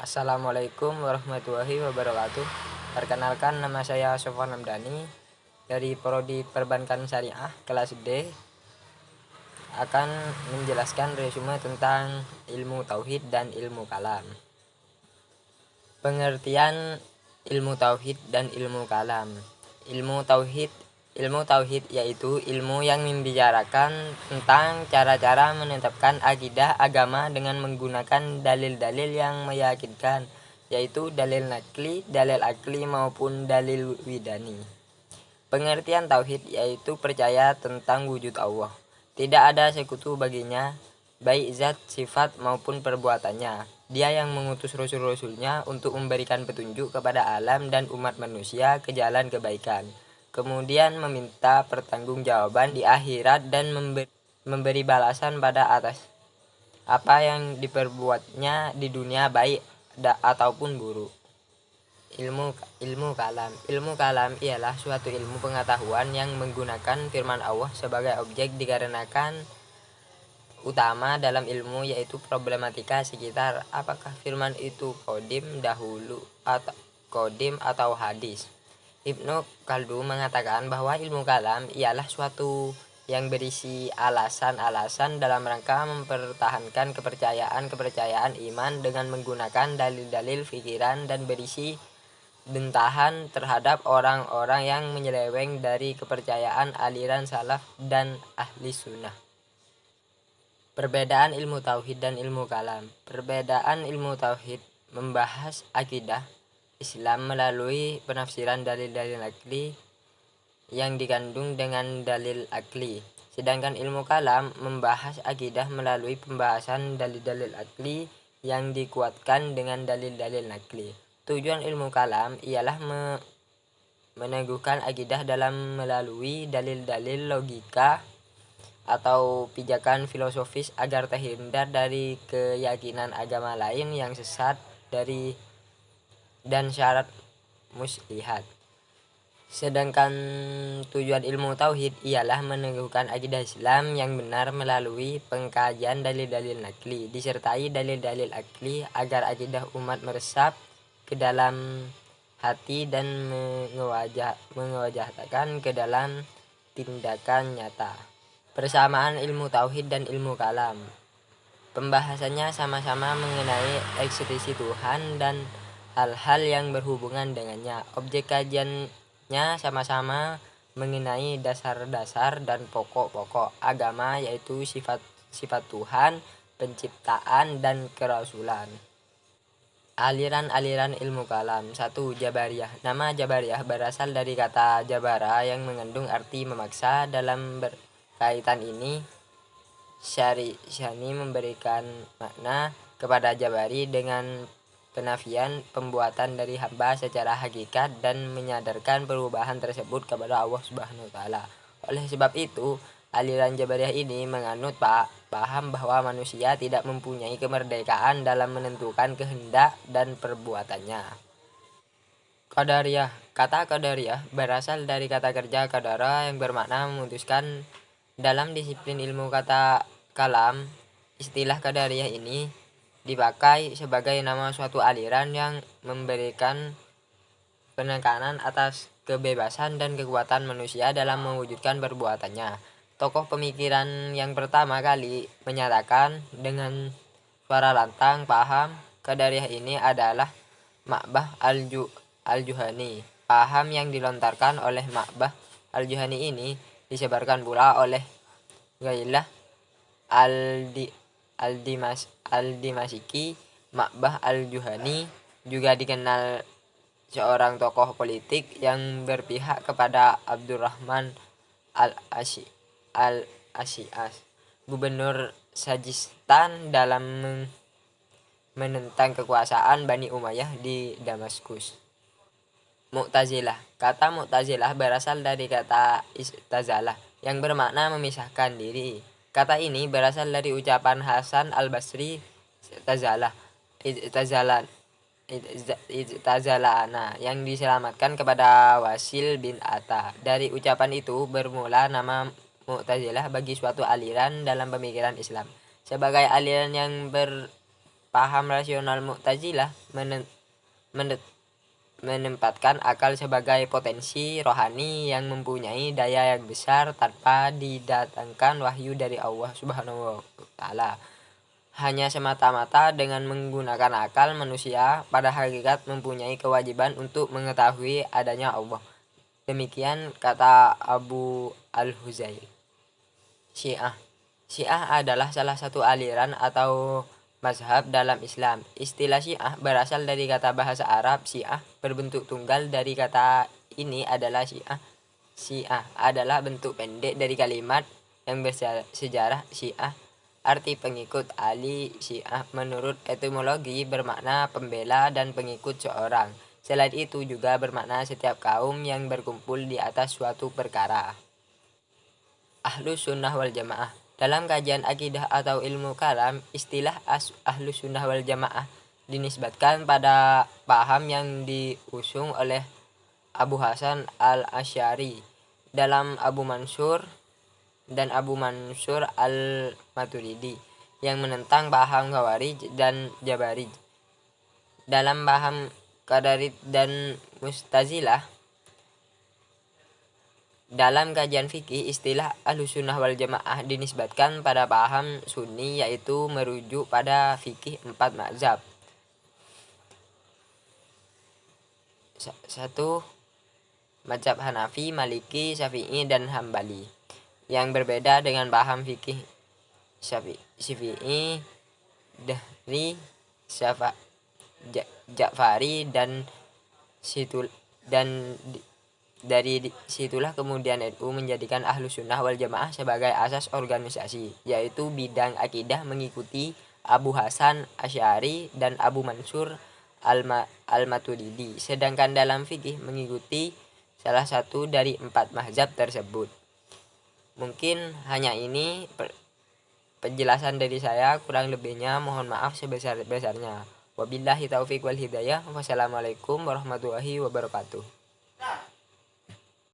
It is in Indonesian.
Assalamualaikum warahmatullahi wabarakatuh. Perkenalkan, nama saya Sofwan Hamdani dari Prodi Perbankan Syariah kelas D, akan menjelaskan resume tentang ilmu tauhid dan ilmu kalam. Pengertian ilmu tauhid dan ilmu kalam. Ilmu tauhid yaitu ilmu yang membicarakan tentang cara-cara menetapkan akidah agama dengan menggunakan dalil-dalil yang meyakinkan, yaitu dalil nakli, dalil akli maupun dalil widani. Pengertian tauhid yaitu percaya tentang wujud Allah. Tidak ada sekutu baginya, baik zat, sifat maupun perbuatannya. Dia yang mengutus rasul-rasulnya untuk memberikan petunjuk kepada alam dan umat manusia ke jalan kebaikan. Kemudian meminta pertanggungjawaban di akhirat dan memberi balasan pada atas apa yang diperbuatnya di dunia, baik ataupun buruk. Ilmu kalam ialah suatu ilmu pengetahuan yang menggunakan firman Allah sebagai objek, dikarenakan utama dalam ilmu yaitu problematika sekitar apakah firman itu kodim atau hadis. Ibnu Khaldun mengatakan bahwa ilmu kalam ialah suatu yang berisi alasan-alasan dalam rangka mempertahankan kepercayaan iman dengan menggunakan dalil-dalil pikiran, dan berisi bentahan terhadap orang-orang yang menyeleweng dari kepercayaan aliran salaf dan ahli sunnah. Perbedaan ilmu tauhid dan ilmu kalam. Perbedaan ilmu tauhid membahas akidah Islam melalui penafsiran dalil-dalil akli yang digandung dengan dalil akli. Sedangkan ilmu kalam membahas akidah melalui pembahasan dalil-dalil akli yang dikuatkan dengan dalil-dalil nakli. Tujuan ilmu kalam ialah meneguhkan akidah dalam melalui dalil-dalil logika atau pijakan filosofis agar terhindar dari keyakinan agama lain yang sesat dan syarat muslihat. Sedangkan tujuan ilmu tauhid ialah meneguhkan akidah Islam yang benar melalui pengkajian dalil-dalil nakli disertai dalil-dalil akli agar akidah umat meresap ke dalam hati dan mengewajahkan ke dalam tindakan nyata. Persamaan ilmu tauhid dan ilmu kalam. Pembahasannya sama-sama mengenai eksistensi Tuhan dan hal-hal yang berhubungan dengannya. Objek kajiannya sama-sama mengenai dasar-dasar dan pokok-pokok agama, yaitu sifat Tuhan, penciptaan, dan kerasulan. Aliran-aliran ilmu kalam. 1. Jabariyah. Nama Jabariyah berasal dari kata jabara yang mengandung arti memaksa. Dalam berkaitan ini, Syarihani memberikan makna kepada Jabari dengan penafian pembuatan dari hamba secara hakikat dan menyadarkan perubahan tersebut kepada Allah Subhanahu wa taala. Oleh sebab itu, aliran Jabariyah ini menganut paham bahwa manusia tidak mempunyai kemerdekaan dalam menentukan kehendak dan perbuatannya. Qadariyah. Kata Qadariyah berasal dari kata kerja qadara yang bermakna memutuskan. Dalam disiplin ilmu kata kalam, istilah Qadariyah ini dipakai sebagai nama suatu aliran yang memberikan penekanan atas kebebasan dan kekuatan manusia dalam mewujudkan perbuatannya. Tokoh pemikiran yang pertama kali menyatakan dengan suara lantang paham Qadariyah ini adalah Ma'bad al-Juhani. Paham yang dilontarkan oleh Ma'bad al-Juhani ini disebarkan pula oleh Ghailah al-Dimashqi. Ma'bad al-Juhani juga dikenal seorang tokoh politik yang berpihak kepada Abdurrahman al-Ash'as, gubernur Sajistan, dalam menentang kekuasaan Bani Umayyah di Damaskus. Mu'tazilah. Kata Mu'tazilah berasal dari kata istazalah yang bermakna memisahkan diri. Kata ini berasal dari ucapan Hasan al-Basri, itazalana, yang diselamatkan kepada Wasil bin Atta. Dari ucapan itu bermula nama Mu'tazilah bagi suatu aliran dalam pemikiran Islam. Sebagai aliran yang paham rasional Mu'tazilah menempatkan akal sebagai potensi rohani yang mempunyai daya yang besar tanpa didatangkan wahyu dari Allah Subhanahu wa taala. Hanya semata-mata dengan menggunakan akal, manusia pada hakikat mempunyai kewajiban untuk mengetahui adanya Allah. Demikian kata Abu Al-Huzail. Syiah. Syiah adalah salah satu aliran atau mazhab dalam Islam. Istilah Syiah berasal dari kata bahasa Arab Syiah, berbentuk tunggal. Dari kata ini adalah Syiah. Syiah adalah bentuk pendek dari kalimat yang bersejarah Syiah. Arti pengikut Ali Syiah menurut etimologi bermakna pembela dan pengikut seorang. Selain itu juga bermakna setiap kaum yang berkumpul di atas suatu perkara. Ahlus Sunnah wal Jamaah. Dalam kajian akidah atau ilmu kalam, istilah Ahlus Sunnah wal Jamaah dinisbatkan pada paham yang diusung oleh Abu Hasan al-Asy'ari dalam Abu Mansur dan Abu Mansur al-Maturidi yang menentang paham Khawarij dan Jabarij. Dalam paham Qadariyah dan Mu'tazilah, dalam kajian fikih, istilah Ahlussunnah wal Jamaah dinisbatkan pada paham Sunni, yaitu merujuk pada fikih 4 mazhab. 1. Mazhab Hanafi, Maliki, Syafi'i, dan Hambali. Yang berbeda dengan paham fikih Syafi'i, Dahri, Ja'fari, dan dari situlah kemudian NU menjadikan Ahlus Sunnah wal Jamaah sebagai asas organisasi, yaitu bidang akidah mengikuti Abu Hasan Asy'ari dan Abu Mansur al-Maturidi, sedangkan dalam fikih mengikuti salah satu dari 4 mazhab tersebut. Mungkin hanya ini penjelasan dari saya, kurang lebihnya mohon maaf sebesar-besarnya. Wabillahi taufiq wal hidayah. Wassalamualaikum warahmatullahi wabarakatuh.